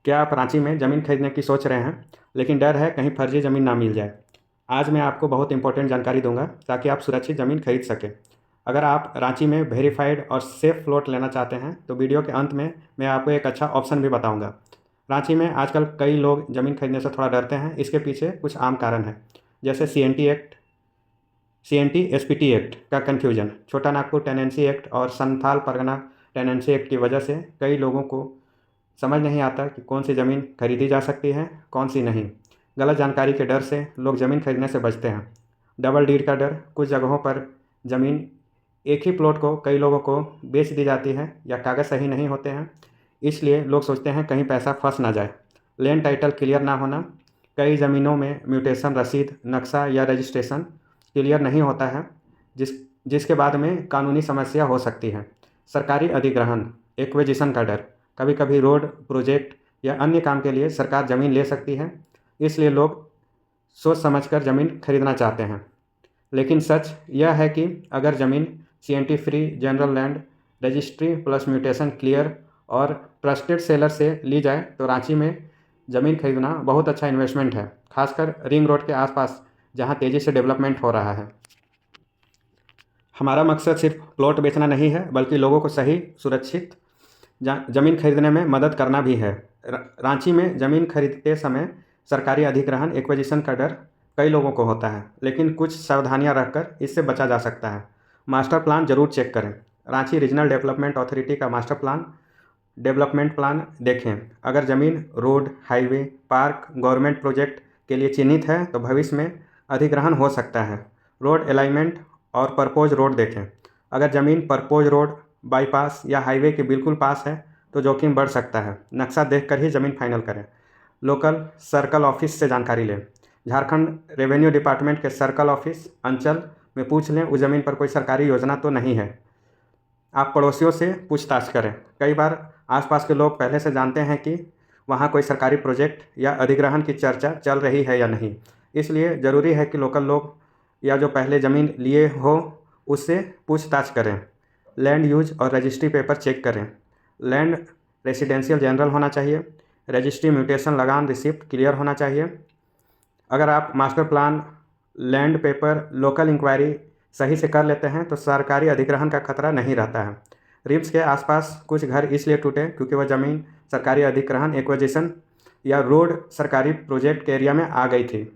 क्या आप रांची में ज़मीन खरीदने की सोच रहे हैं लेकिन डर है कहीं फर्जी ज़मीन ना मिल जाए। आज मैं आपको बहुत इंपॉर्टेंट जानकारी दूंगा ताकि आप सुरक्षित ज़मीन खरीद सकें। अगर आप रांची में वेरीफाइड और सेफ प्लॉट लेना चाहते हैं तो वीडियो के अंत में मैं आपको एक अच्छा ऑप्शन भी बताऊंगा। रांची में आजकल कई लोग ज़मीन खरीदने से थोड़ा डरते हैं। इसके पीछे कुछ आम कारण है, जैसे CNT SPT एक्ट का कन्फ्यूजन, छोटा नागपुर टेनेंसी एक्ट और संथाल परगना टेनेंसी एक्ट की वजह से कई लोगों को समझ नहीं आता कि कौन सी ज़मीन खरीदी जा सकती है, कौन सी नहीं। गलत जानकारी के डर से लोग ज़मीन खरीदने से बचते हैं। डबल डीड का डर, कुछ जगहों पर ज़मीन एक ही प्लॉट को कई लोगों को बेच दी जाती है या कागज़ सही नहीं होते हैं, इसलिए लोग सोचते हैं कहीं पैसा फंस ना जाए। लैंड टाइटल क्लियर ना होना, कई ज़मीनों में म्यूटेशन रसीद, नक्शा या रजिस्ट्रेशन क्लियर नहीं होता है, जिस जिसके बाद में कानूनी समस्या हो सकती है। सरकारी अधिग्रहण एक्विजिशन का डर, कभी कभी रोड प्रोजेक्ट या अन्य काम के लिए सरकार ज़मीन ले सकती है, इसलिए लोग सोच समझकर ज़मीन खरीदना चाहते हैं। लेकिन सच यह है कि अगर ज़मीन CNT free, general land registry plus mutation clear और ट्रस्टेड सेलर से ली जाए तो रांची में ज़मीन खरीदना बहुत अच्छा इन्वेस्टमेंट है, खासकर रिंग रोड के आसपास जहां तेज़ी से डेवलपमेंट हो रहा है। हमारा मकसद सिर्फ प्लॉट बेचना नहीं है, बल्कि लोगों को सही सुरक्षित ज़मीन खरीदने में मदद करना भी है। रांची में ज़मीन खरीदते समय सरकारी अधिग्रहण एक्विजिशन का डर कई लोगों को होता है, लेकिन कुछ सावधानियां रखकर इससे बचा जा सकता है। मास्टर प्लान जरूर चेक करें। रांची रीजनल डेवलपमेंट अथॉरिटी का मास्टर प्लान डेवलपमेंट प्लान देखें। अगर ज़मीन road, highway, park, government project के लिए चिन्हित है तो भविष्य में अधिग्रहण हो सकता है। रोड अलाइनमेंट और परपोज रोड देखें। अगर ज़मीन परपोज रोड, बाईपास या हाईवे के बिल्कुल पास है तो जोखिम बढ़ सकता है। नक्शा देखकर ही ज़मीन फाइनल करें। लोकल सर्कल ऑफिस से जानकारी लें। झारखंड रेवेन्यू डिपार्टमेंट के सर्कल ऑफिस अंचल में पूछ लें उस ज़मीन पर कोई सरकारी योजना तो नहीं है। आप पड़ोसियों से पूछताछ करें। कई बार आसपास के लोग पहले से जानते हैं कि वहाँ कोई सरकारी प्रोजेक्ट या अधिग्रहण की चर्चा चल रही है या नहीं, इसलिए ज़रूरी है कि लोकल लोग या जो पहले ज़मीन लिए हो उससे पूछताछ करें। लैंड यूज और रजिस्ट्री पेपर चेक करें। लैंड रेसिडेंशियल जनरल होना चाहिए। रजिस्ट्री म्यूटेशन लगान रिसिप्ट क्लियर होना चाहिए। अगर आप master plan, land paper, local inquiry सही से कर लेते हैं तो सरकारी अधिग्रहण का खतरा नहीं रहता है। रिम्स के आसपास कुछ घर इसलिए टूटे क्योंकि वह ज़मीन सरकारी अधिग्रहण एक्विजिशन या रोड सरकारी प्रोजेक्ट के एरिया में आ गई थी।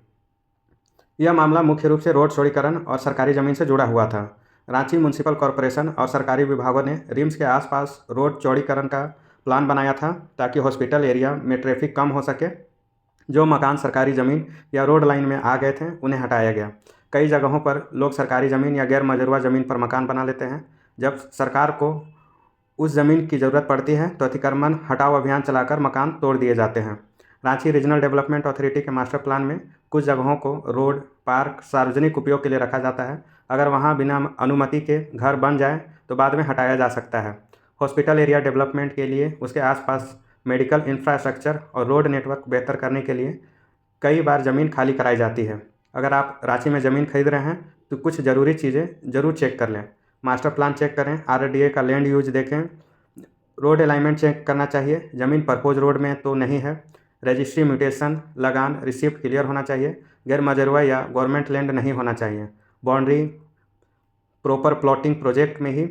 यह मामला मुख्य रूप से रोड चौड़ीकरण और सरकारी ज़मीन से जुड़ा हुआ था। रांची म्यूनसिपल कॉरपोरेशन और सरकारी विभागों ने रिम्स के आसपास रोड चौड़ीकरण का प्लान बनाया था ताकि हॉस्पिटल एरिया में ट्रैफिक कम हो सके। जो मकान सरकारी ज़मीन या रोड लाइन में आ गए थे उन्हें हटाया गया। कई जगहों पर लोग सरकारी ज़मीन या गैर मजरूआ ज़मीन पर मकान बना लेते हैं। जब सरकार को उस ज़मीन की ज़रूरत पड़ती है तो अतिक्रमण हटाओ अभियान चलाकर मकान तोड़ दिए जाते हैं। रांची रीजनल डेवलपमेंट अथॉरिटी के मास्टर प्लान में कुछ जगहों को रोड, पार्क, सार्वजनिक उपयोग के लिए रखा जाता है। अगर वहाँ बिना अनुमति के घर बन जाए तो बाद में हटाया जा सकता है। हॉस्पिटल एरिया डेवलपमेंट के लिए उसके आसपास मेडिकल इंफ्रास्ट्रक्चर और रोड नेटवर्क बेहतर करने के लिए कई बार ज़मीन खाली कराई जाती है। अगर आप रांची में ज़मीन खरीद रहे हैं तो कुछ ज़रूरी चीज़ें ज़रूर चेक कर लें। मास्टर प्लान चेक करें, RDA का लैंड यूज देखें, रोड अलाइनमेंट चेक करना चाहिए, ज़मीन परपोज रोड में तो नहीं है, रजिस्ट्री म्यूटेशन लगान रिसिप्ट क्लियर होना चाहिए, गैर मजरूआ या गवर्नमेंट लैंड नहीं होना चाहिए, बाउंड्री प्रॉपर प्लॉटिंग प्रोजेक्ट में ही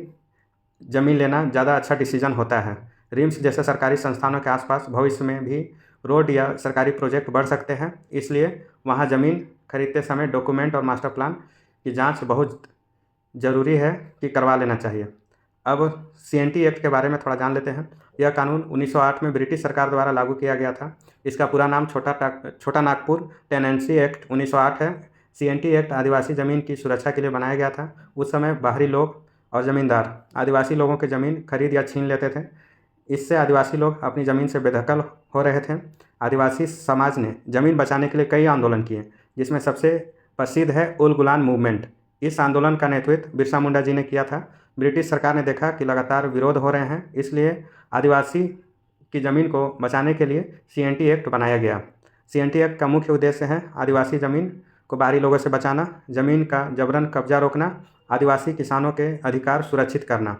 ज़मीन लेना ज़्यादा अच्छा डिसीजन होता है। रिम्स जैसे सरकारी संस्थानों के आसपास भविष्य में भी रोड या सरकारी प्रोजेक्ट बढ़ सकते हैं, इसलिए वहाँ ज़मीन खरीदते समय डॉक्यूमेंट और मास्टर प्लान की जांच बहुत ज़रूरी है कि करवा लेना चाहिए। अब CNT एक्ट के बारे में थोड़ा जान लेते हैं। यह कानून 1908 में ब्रिटिश सरकार द्वारा लागू किया गया था। इसका पूरा नाम छोटा नागपुर टेनेंसी एक्ट 1908 है। CNT एक्ट आदिवासी ज़मीन की सुरक्षा के लिए बनाया गया था। उस समय बाहरी लोग और ज़मींदार आदिवासी लोगों की ज़मीन खरीद या छीन लेते थे। इससे आदिवासी लोग अपनी ज़मीन से बेदखल हो रहे थे। आदिवासी समाज ने ज़मीन बचाने के लिए कई आंदोलन किए, जिसमें सबसे प्रसिद्ध है उल गुलान मूवमेंट। इस आंदोलन का नेतृत्व बिरसा मुंडा जी ने किया था। ब्रिटिश सरकार ने देखा कि लगातार विरोध हो रहे हैं, इसलिए आदिवासी की ज़मीन को बचाने के लिए CNT एक्ट बनाया गया। CNT एक्ट का मुख्य उद्देश्य है आदिवासी ज़मीन को बाहरी लोगों से बचाना, ज़मीन का जबरन कब्जा रोकना, आदिवासी किसानों के अधिकार सुरक्षित करना।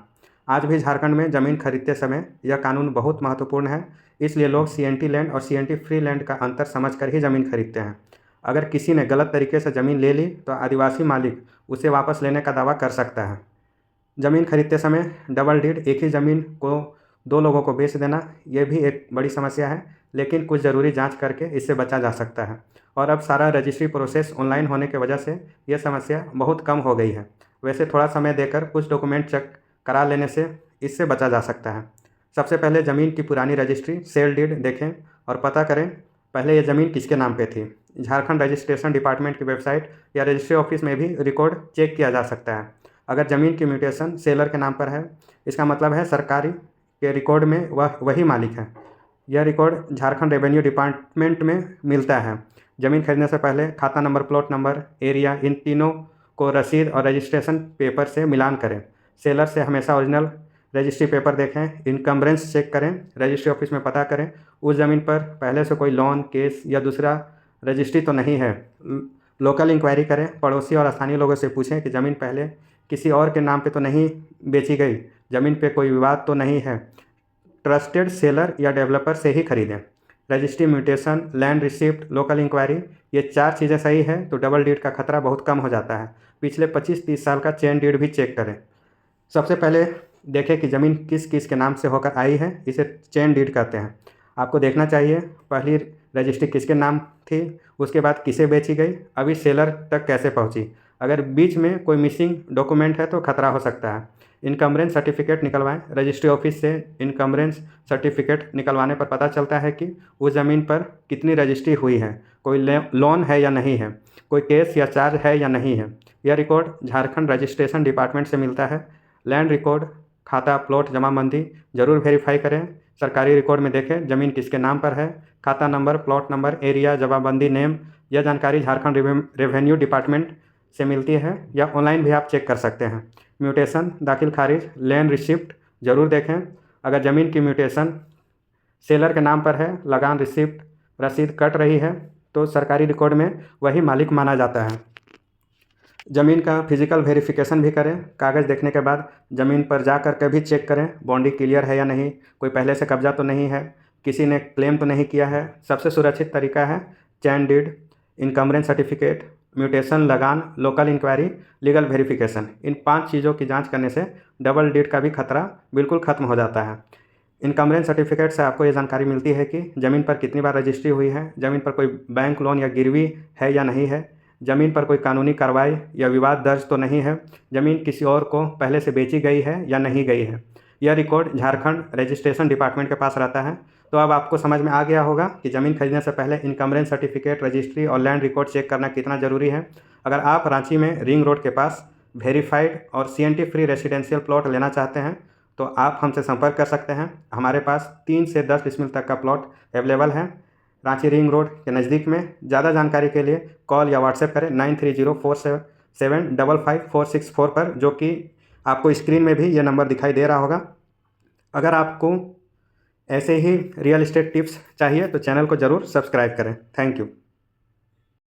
आज भी झारखंड में ज़मीन खरीदते समय यह कानून बहुत महत्वपूर्ण है। इसलिए लोग सीएनटी लैंड और सीएनटी फ्री लैंड का अंतर समझकर ही ज़मीन खरीदते हैं। अगर किसी ने गलत तरीके से ज़मीन ले ली तो आदिवासी मालिक उसे वापस लेने का दावा कर सकता है। ज़मीन खरीदते समय डबल डीड, एक ही ज़मीन को दो लोगों को बेच देना, ये भी एक बड़ी समस्या है, लेकिन कुछ ज़रूरी जांच करके इससे बचा जा सकता है। और अब सारा रजिस्ट्री प्रोसेस ऑनलाइन होने की वजह से ये समस्या बहुत कम हो गई है। वैसे थोड़ा समय देकर कुछ डॉक्यूमेंट चेक करा लेने से इससे बचा जा सकता है। सबसे पहले ज़मीन की पुरानी रजिस्ट्री सेल डीड देखें और पता करें पहले ये ज़मीन किसके नाम पे थी। झारखंड रजिस्ट्रेशन डिपार्टमेंट की वेबसाइट या रजिस्ट्री ऑफिस में भी रिकॉर्ड चेक किया जा सकता है। अगर ज़मीन की म्यूटेशन सेलर के नाम पर है, इसका मतलब है सरकारी के रिकॉर्ड में वही मालिक है। यह रिकॉर्ड झारखंड रेवेन्यू डिपार्टमेंट में मिलता है। ज़मीन खरीदने से पहले खाता नंबर, प्लॉट नंबर, एरिया, इन तीनों को रसीद और रजिस्ट्रेशन पेपर से मिलान करें। सेलर से हमेशा ओरिजिनल रजिस्ट्री पेपर देखें। इनकम्बरेंस चेक करें, रजिस्ट्री ऑफिस में पता करें उस ज़मीन पर पहले से कोई लोन, केस या दूसरा रजिस्ट्री तो नहीं है। लोकल इंक्वायरी करें, पड़ोसी और स्थानीय लोगों से पूछें कि ज़मीन पहले किसी और के नाम पे तो नहीं बेची गई, ज़मीन पे कोई विवाद तो नहीं है। ट्रस्टेड सेलर या डेवलपर से ही खरीदें। Registry, mutation, land receipt, local inquiry, ये 4 चीज़ें सही है तो डबल डीड का खतरा बहुत कम हो जाता है। पिछले 25-30 साल का चेन डीड भी चेक करें। सबसे पहले देखें कि ज़मीन किस किस के नाम से होकर आई है, इसे चेन डीड कहते हैं। आपको देखना चाहिए पहली रजिस्ट्री किसके नाम थी, उसके बाद किसे बेची गई, अभी सेलर तक कैसे पहुंची। अगर बीच में कोई मिसिंग डॉक्यूमेंट है तो खतरा हो सकता है। इनकम्बरेंस सर्टिफिकेट निकलवाएं। रजिस्ट्री ऑफिस से इनकम्बरेंस सर्टिफिकेट निकलवाने पर पता चलता है कि उस ज़मीन पर कितनी रजिस्ट्री हुई है, कोई लोन है या नहीं है, कोई केस या चार्ज है या नहीं है। यह रिकॉर्ड झारखंड रजिस्ट्रेशन डिपार्टमेंट से मिलता है। लैंड रिकॉर्ड, खाता, प्लॉट जमाबंदी जरूर वेरीफाई करें। सरकारी रिकॉर्ड में देखें ज़मीन किसके नाम पर है, खाता नंबर, प्लॉट नंबर, एरिया, जमाबंदी नेम। यह जानकारी झारखंड रेवेन्यू डिपार्टमेंट से मिलती है या ऑनलाइन भी आप चेक कर सकते हैं। म्यूटेशन, दाखिल खारिज, लैंड रिसिप्ट जरूर देखें। अगर ज़मीन की म्यूटेशन सेलर के नाम पर है, लगान रिसिप्ट, रसीद कट रही है तो सरकारी रिकॉर्ड में वही मालिक माना जाता है। ज़मीन का फिजिकल वेरिफिकेशन भी करें। कागज़ देखने के बाद ज़मीन पर जा कर के भी चेक करें बाउंड्री क्लियर है या नहीं, कोई पहले से कब्जा तो नहीं है, किसी ने क्लेम तो नहीं किया है। सबसे सुरक्षित तरीका है चैन डीड, इनकम्बरेंस सर्टिफिकेट, म्यूटेशन, लगान, लोकल इंक्वायरी, लीगल वेरिफिकेशन। इन 5 चीज़ों की जांच करने से डबल डीड का भी खतरा बिल्कुल ख़त्म हो जाता है। इनकम्बरेंस सर्टिफिकेट से आपको ये जानकारी मिलती है कि ज़मीन पर कितनी बार रजिस्ट्री हुई है, ज़मीन पर कोई बैंक लोन या गिरवी है या नहीं है, ज़मीन पर कोई कानूनी कार्रवाई या विवाद दर्ज तो नहीं है, ज़मीन किसी और को पहले से बेची गई है या नहीं गई है। यह रिकॉर्ड झारखंड रजिस्ट्रेशन डिपार्टमेंट के पास रहता है। तो अब आपको समझ में आ गया होगा कि ज़मीन खरीदने से पहले इनकम्बरेंस सर्टिफिकेट, रजिस्ट्री और लैंड रिकॉर्ड चेक करना कितना ज़रूरी है। अगर आप रांची में रिंग रोड के पास वेरीफाइड और सीएनटी फ्री रेसिडेंशियल प्लॉट लेना चाहते हैं तो आप हमसे संपर्क कर सकते हैं। हमारे पास 3 से 10 डिसमिल तक का प्लॉट अवेलेबल है रांची रिंग रोड के नज़दीक में। ज़्यादा जानकारी के लिए कॉल या व्हाट्सएप करें 930477555464 पर, जो कि आपको स्क्रीन में भी ये नंबर दिखाई दे रहा होगा। अगर आपको ऐसे ही रियल एस्टेट टिप्स चाहिए तो चैनल को ज़रूर सब्सक्राइब करें। Thank you.